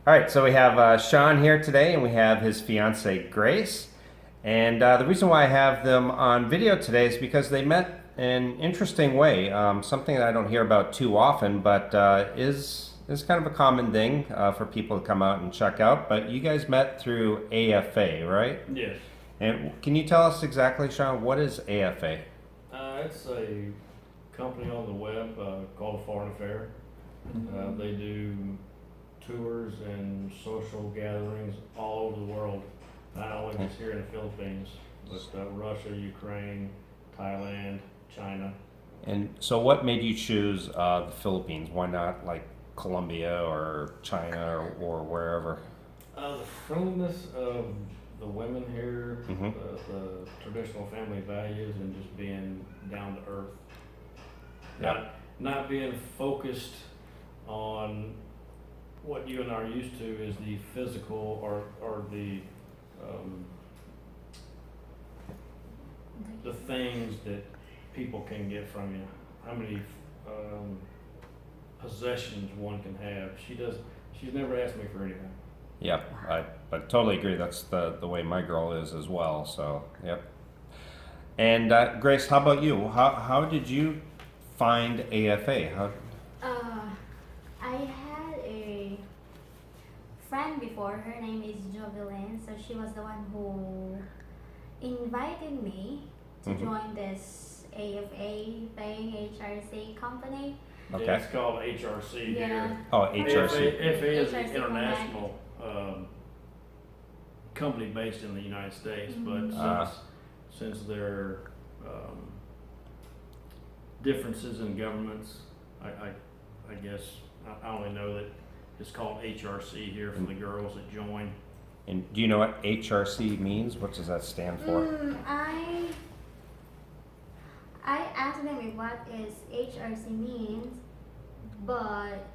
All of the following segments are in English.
All right, so we have Sean here today, and we have his fiance Grace. And the reason why I have them on video today is because they met in an interesting way. Something that I don't hear about too often, but is kind of a common thing for people to come out and check out. But you guys met through AFA, right? Yes. And can you tell us exactly, Sean, what is AFA? It's a company on the web called Foreign Affair. They do tours and social gatherings all over the world, not only just here in the Philippines, but Russia, Ukraine, Thailand, China. And so what made you choose the Philippines? Why not like Colombia or China or wherever? The friendliness of the women here, the traditional family values, and just being down to earth. Yep. Not being focused on what you and I are used to is the physical or the things that people can get from you. How many possessions one can have. She's never asked me for anything. Yep, I totally agree. That's the way my girl is as well. So, yep. And Grace, how about you? How did you find AFA? I had a friend before. Her name is Jovelyn. So she was the one who invited me to join this AFA thing, HRC company. Okay. Yeah, it's called HRC here. Oh, HRC. AFA is an HRC international company based in the United States, but since there are differences in governments, I guess I only know that it's called HRC here for the girls that join. And do you know what HRC means? What does that stand for? I asked them what is HRC means, but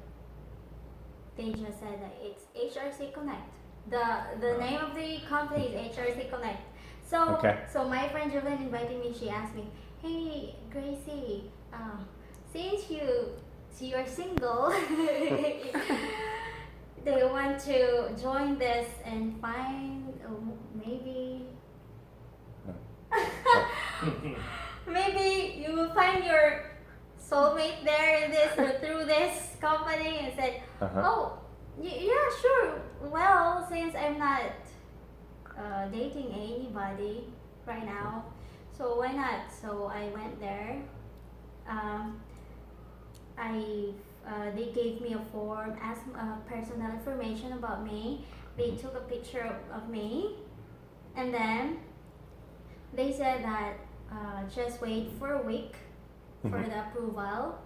they just said that it's HRC Connect. The name of the company is HRC Connect. So so my friend Jovelyn invited me. She asked me, "Hey Gracie, since you're single, do you want to join this and find maybe?" Maybe you will find your soulmate there in this or through this company, and said, "Oh, yeah, sure. Well, since I'm not dating anybody right now, so why not?" So I went there. They gave me a form, asked personal information about me. They took a picture of me, and then they said that just wait for a week for the approval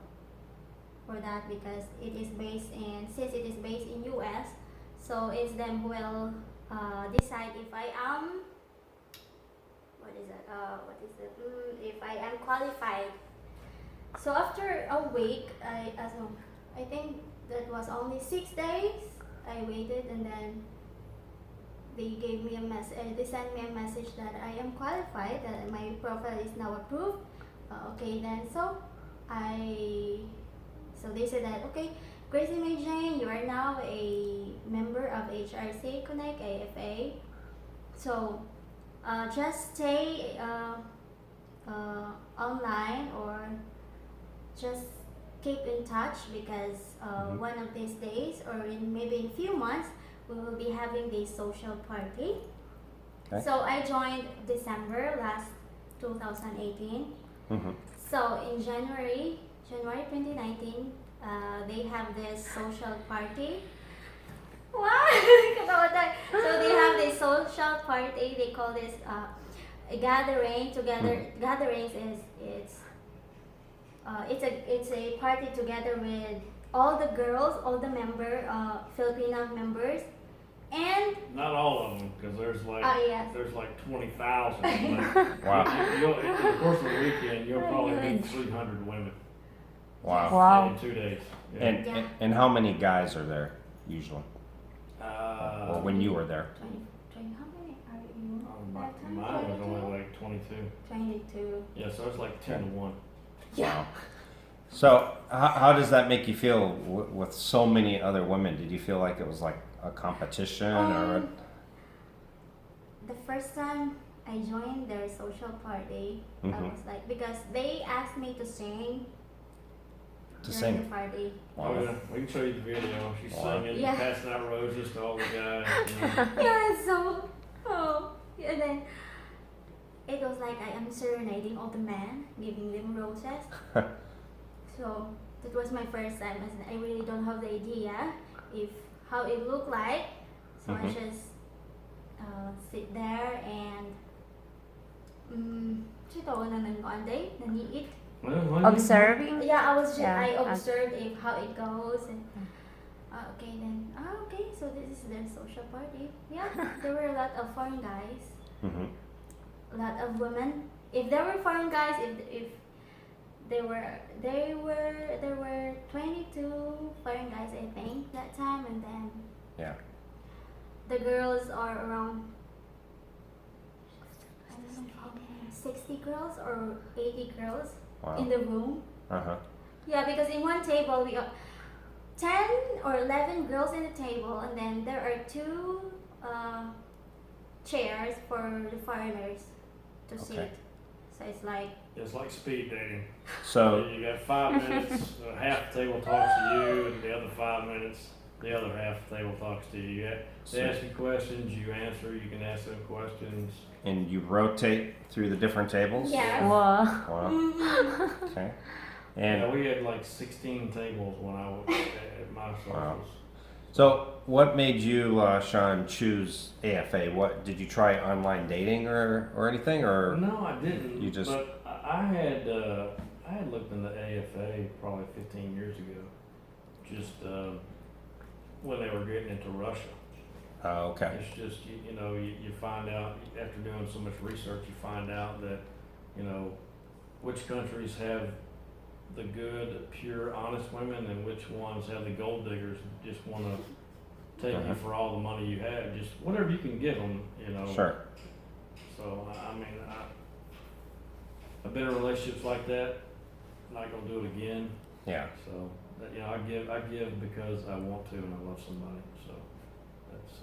for that, because since it is based in US, so it's them who will decide if I am if I am qualified. So after a week, I think that was only 6 days. I waited, and then they gave me a message. They sent me a message that I am qualified, that my profile is now approved. Okay, then so they said that, okay, Gracie May Jane, you are now a member of HRC Connect AFA. So just stay online, or just keep in touch, because one of these days, or maybe in few months, we will be having this social party. Okay. So I joined December last 2018. So in January 2019, they have this social party. Wow! So they have this social party. They call this a gathering. Gatherings is it's a party together with all the girls, all the Filipino members. And not all of them, because there's like yes. there's like 20,000. Wow. In the course of the weekend, you'll probably meet 300 women. Wow. In 2 days. Yeah. And how many guys are there usually? Or when you were there? 20 how many are you? Mine was only like 22. 22. Yeah, so it's like 10 to 1. Yeah. So how does that make you feel with so many other women? Did you feel like it was like a competition or? The first time I joined their social party, I Mhm. was like, because they asked me to sing To during sing. the party. Oh Wow. yeah, we can show you the video. She's Wow. singing, Yeah. passing out roses to all the guys. You know. Yeah, so, and then it was like I am serenading all the men, giving them roses. So that was my first time, and I really don't have the idea if how it looked like. So I Mhm. just sit there and sito na nanonood, naniit. Well, Observing? Yeah, Yeah, I observed if how it goes and okay then okay, so this is their social party. Yeah, there were a lot of foreign guys, Mhm. a lot of women. If there were foreign guys, if there were 22 foreign guys I think that time, and then Yeah. the girls are around I don't know how many, 60 girls or 80 girls Wow. in the room. Uh huh. Yeah, because in one table we are 10 or 11 girls in the table, and then there are two chairs for the foreigners to sit. Okay. So it's like, it's like speed dating. So You got 5 minutes, half the table talks to you, and the other 5 minutes, the other half the table talks to you. They ask you questions, you answer, you can ask them questions. and you rotate through the different tables. yeah. Wow. Wow. Mhm. Okay. Yeah, And we had like 16 tables when I was at my socials. so, what made you, Sean, choose AFA? What did you try online dating or anything or? No, I didn't. You just- But I had looked into AFA probably 15 years ago, just when they were getting into Russia. Oh, okay. It's just you find out after doing so much research, you find out that which countries have the good, pure, honest women, and which ones have the gold diggers who just want to take Uh-huh. you for all the money you have, just whatever you can give them. Sure. So I mean, I've been in relationships like that. Not gonna do it again. Yeah. So I give because I want to and I love somebody. So that's.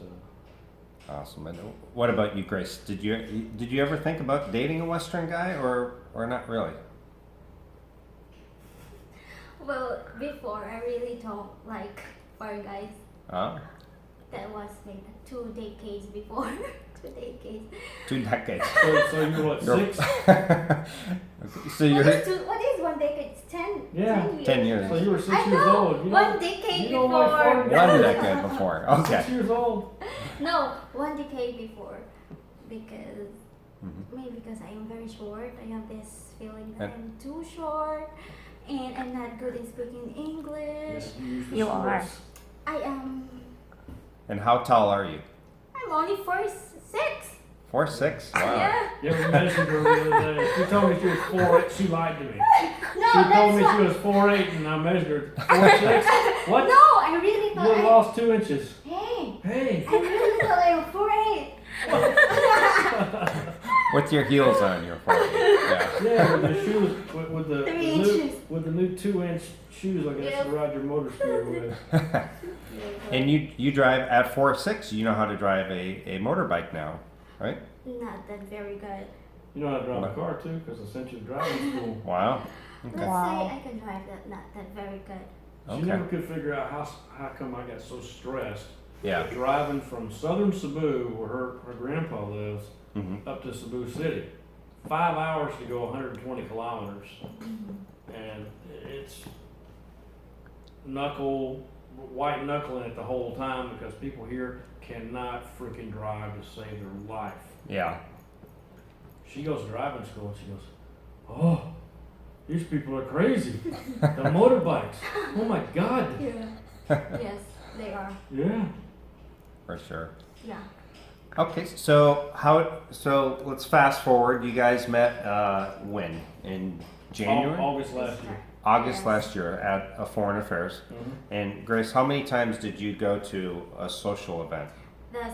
Awesome. And what about you, Grace? Did you ever think about dating a Western guy or not really? Well, before I really don't like foreign guys. Oh, That was maybe 2 decades before. 2 decades. 2 decades. So you're what, You're- 6? So you're What is 1 decade? It's 10, Yeah. 10 years. 10 years. So you were 6 I years know, old. 1 decade you don't like before. foreign guys? 1 decade before. Okay. 6 years old. No, 1 decade before. Because Mhm. maybe because I am very short. I have this feeling that And- I'm too short and I'm not good in speaking English. You are. I am And how tall are you? I'm only 4'6". 4'6"? Wow. Yeah. You ever measured her the other day? She told me she was 4'8". She lied to me. No, She told that's me why. she was 4'8", and I measured her 4'6". What? No, I really You thought lost 2 inches. Hey, Hey. I really thought I was 4'8". With your heels on, you're 4'8". Yeah. Yeah, with the shoes, with the 3 new, inches. with the new 2-inch shoes, I guess, Yep. to ride your motor scooter with. And you drive at 4'6". You know how to drive a motorbike now, right? Not that very good. You know how to drive a car too, because I sent you to driving school. Wow. Let's Okay. Wow. say I can drive that, not that very good. She Okay. never could figure out how come I got so stressed Yeah. driving from southern Cebu, where her grandpa lives, hmm up to Cebu City. 5 hours to go 120 kilometers. And it's white knuckling it the whole time because people here cannot freaking drive to save their life. Yeah. She goes to driving school and she goes, oh, these people are crazy. The motorbikes. Oh my God. Yeah. Yes, they are. Yeah. For sure. Yeah. Okay, so let's fast forward. You guys met when? In January? August last year. August Yes. last year at a Foreign Affairs. And Grace, how many times did you go to a social event? The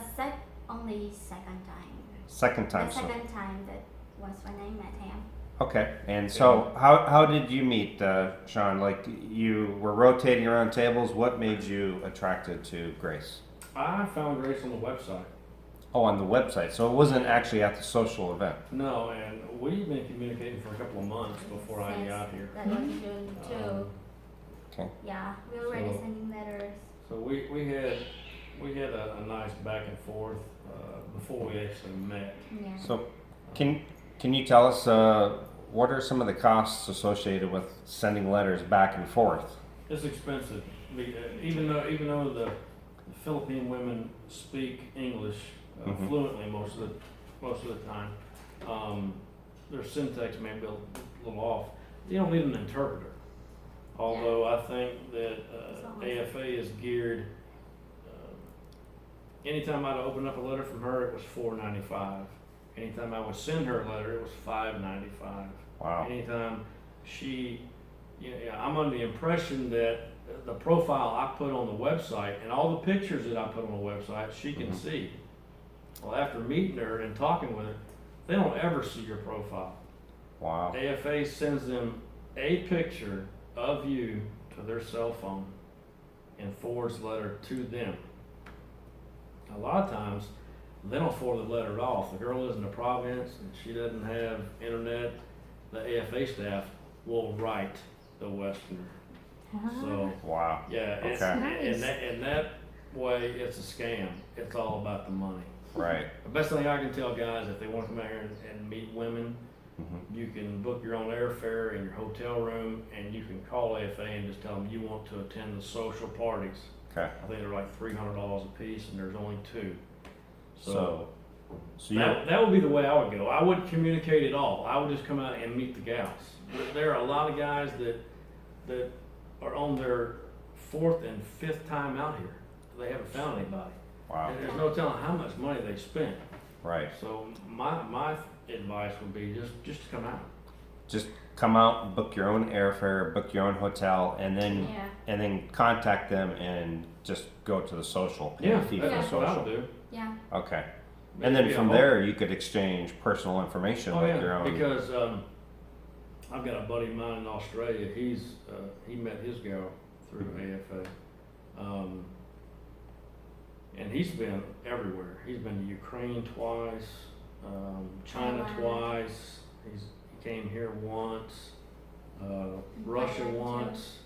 only second time. Second time. The So, second time that was when I met him. okay, and so how did you meet Sean? Like you were rotating around tables. What made you attracted to Grace? I found Grace on the website. Oh, on the website. So it wasn't actually at the social event. No, and we've been communicating for a couple of months before I got here. That was June too. Okay. Yeah, we were already So- sending letters. So we had a nice back and forth before we actually met. Yeah. So can you tell us what are some of the costs associated with sending letters back and forth? It's expensive, even though the Philippine women speak English Mhm. fluently most of the time. Their syntax may be a little off. You don't need an interpreter. Although I think that AFA is geared. Anytime I'd open up a letter from her, it was $4.95. Anytime I would send her a letter, it was $5.95. Wow. Anytime I'm under the impression that the profile I put on the website and all the pictures that I put on the website, she can Mhm. see. Well, after meeting her and talking with her, they don't ever see your profile. Wow. AFA sends them a picture of you to their cell phone and forwards the letter to them. A lot of times, they don't forward the letter at all. If the girl lives in the province and she doesn't have internet, the AFA staff will write the Westerner. So, Wow. yeah, it's, Okay. in that way, it's a scam. It's all about the money. Right. The best thing I can tell guys, if they want to come out here and meet women, Mhm. you can book your own airfare and your hotel room, and you can call AFA and just tell them you want to attend the social parties. Okay. I think they're like $300 a piece, and there's only 2. So you that would be the way I would go. I wouldn't communicate at all. I would just come out and meet the gals. There are a lot of guys that are on their 4th and 5th time out here. They haven't found anybody. wow. And there's no telling how much money they spent. Right. So my advice would be just to come out. Just come out, book your own airfare, book your own hotel, and then Yeah. contact them and just go to the social. Pay a fee for the that's what I would social. do. Yeah. Okay. And then Maybe from a there, you could exchange personal information Oh with yeah, your own. because I've got a buddy of mine in Australia. He met his gal through AFA, and he's been everywhere. He's been to Ukraine twice, China Wow. twice. He came here once, Russia Thailand, too. once,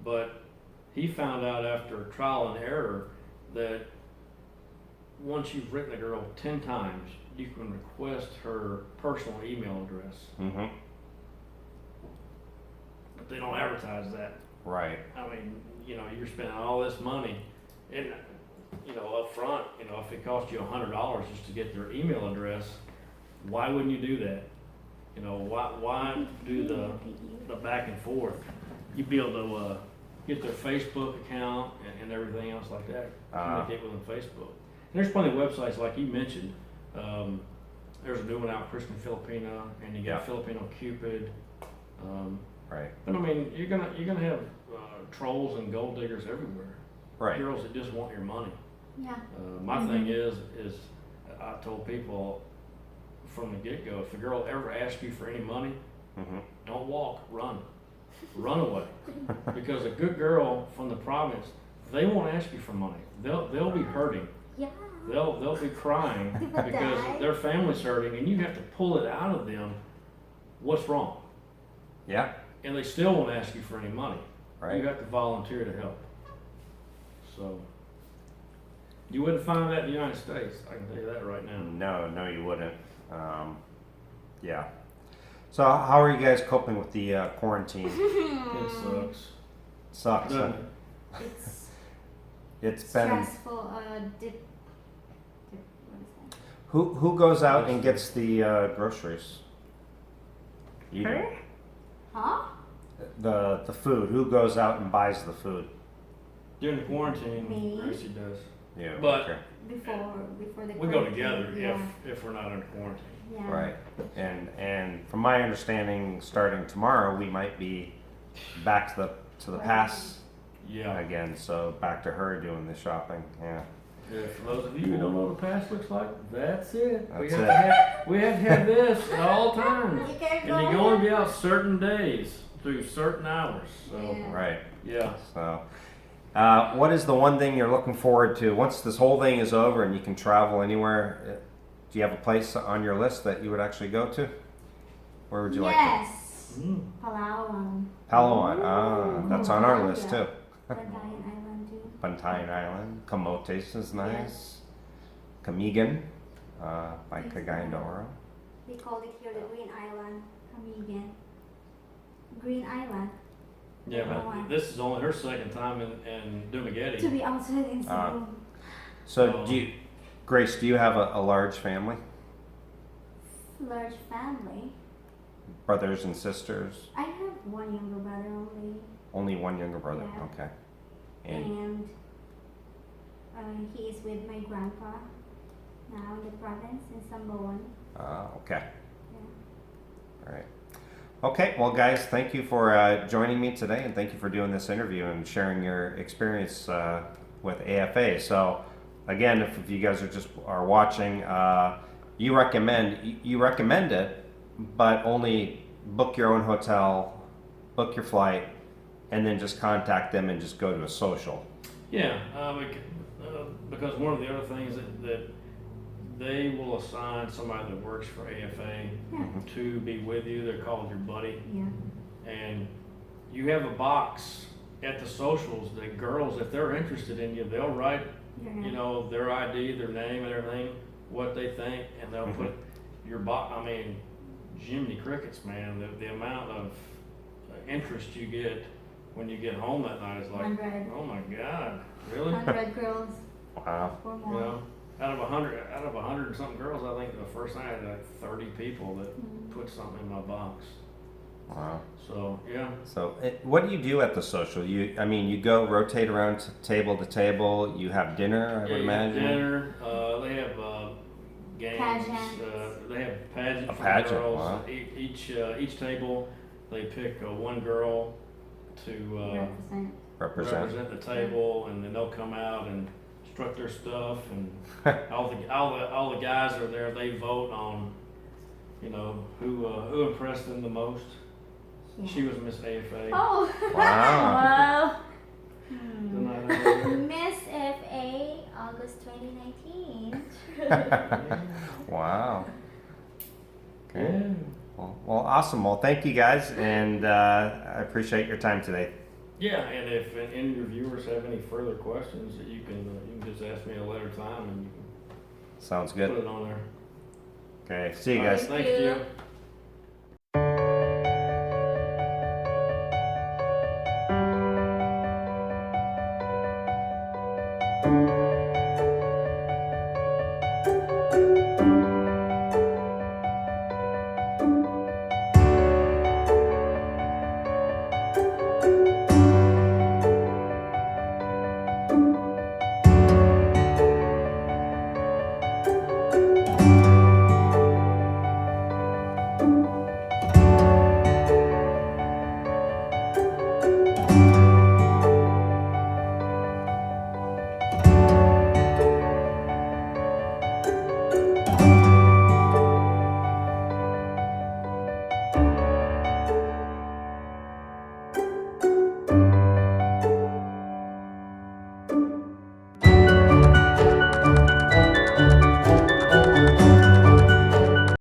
but he found out after trial and error that once you've written a girl 10 times, you can request her personal email address. Mm-hmm. But they don't advertise that. Right. I mean, you're spending all this money, and up front, if it costs you $100 just to get their email address, why wouldn't you do that? Why do the back and forth? You'd be able to get their Facebook account and everything else like that. Communicate with them Facebook. And there's plenty of websites like you mentioned. There's a new one out, Christian Filipina, and you got Yeah. Filipino Cupid. Right. But I mean, you're gonna have trolls and gold diggers everywhere. Right. Girls that just want your money. Yeah. My thing is I told people from the get go, if a girl ever asks you for any money, Mm-hmm. don't walk, run away. Because a good girl from the province, they won't ask you for money. They'll be hurting. Yeah. They'll be crying because Die. their family's hurting, and you have to pull it out of them. What's wrong? Yeah. And they still won't ask you for any money. Right. You have to volunteer to help. So you wouldn't find that in the United States. I can tell you that right now. No, you wouldn't. Yeah. So how are you guys coping with the quarantine? It sucks. Sucks. Huh? Doesn't it? It's It's been. stressful. What is that? Who goes out and gets the groceries? You do. Her? Huh? The food. Who goes out and buys the food? During the quarantine, Me? Gracie does. Yeah. But- okay. Before the We go quarantine, together yeah. if we're not under quarantine. Yeah. Right. And from my understanding, starting tomorrow, we might be back to the pass Yeah. again. So back to her doing the shopping. Yeah. Yeah, for those of you who don't know what the pass looks like, that's it. That's We have to have this at all times. You can't And go you can only be in. out certain days through certain hours. So Yeah. Right. yeah. So, What is the one thing you're looking forward to once this whole thing is over and you can travel anywhere? Do you have a place on your list that you would actually go to? Where would you like to? Yes. Palawan. Palawan. Ah, that's on our list too. Bantayan Island too. Bantayan Island. Camotes is nice. Camigan by Yes. Cagayan de Oro. They call it here the Green Island. Camigan. Green Island. Yeah, Palawan. but this is only her second time in Dumaguete. To be outside in Cebu. So Grace, do you have a large family? Large family. Brothers and sisters? I have one younger brother only. Only one younger brother. Yeah. Okay. And And he is with my grandpa now in the province in Samboan. okay. Yeah. All right. Okay, well, guys, thank you for joining me today, and thank you for doing this interview and sharing your experience with AFA. So, again, if you guys are watching, you recommend it, but only book your own hotel, book your flight, and then just contact them and just go to a social. Yeah, because one of the other things that they will assign somebody that works for AFA Yeah. to be with you. They're called your buddy. Yeah. And you have a box at the socials that girls, if they're interested in you, they'll write, you know, their ID, their name and everything, what they think, and they'll put your box. I mean, Jiminy Crickets, man, the amount of interest you get when you get home that night is like, 100. oh my God, really? 100 girls Wow. or You more. know, out of 100 and something girls, I think the first night I had like 30 people that put something in my box. Wow. So yeah. So, what do you do at the social? You go rotate around table to table. You have dinner, I would You have imagine. dinner. They have games. Pageants. They have pageants A for pageant, girls. wow. Each table, they pick one girl to Represent. represent the table, and then they'll come out and strut their stuff, and all the guys are there. They vote on, you know, who impressed them the most. Yeah. She was Miss AFA. Oh. Wow. Wow. Didn't I know that? Miss FA, August 2019. Wow. Okay. Yeah. Well, awesome. Well, thank you guys, and I appreciate your time today. Yeah, and if any of your viewers have any further questions, you can just ask me at a later time, and you Sounds can put good. it on there. Okay. See you All right, guys. thank Thank you. you.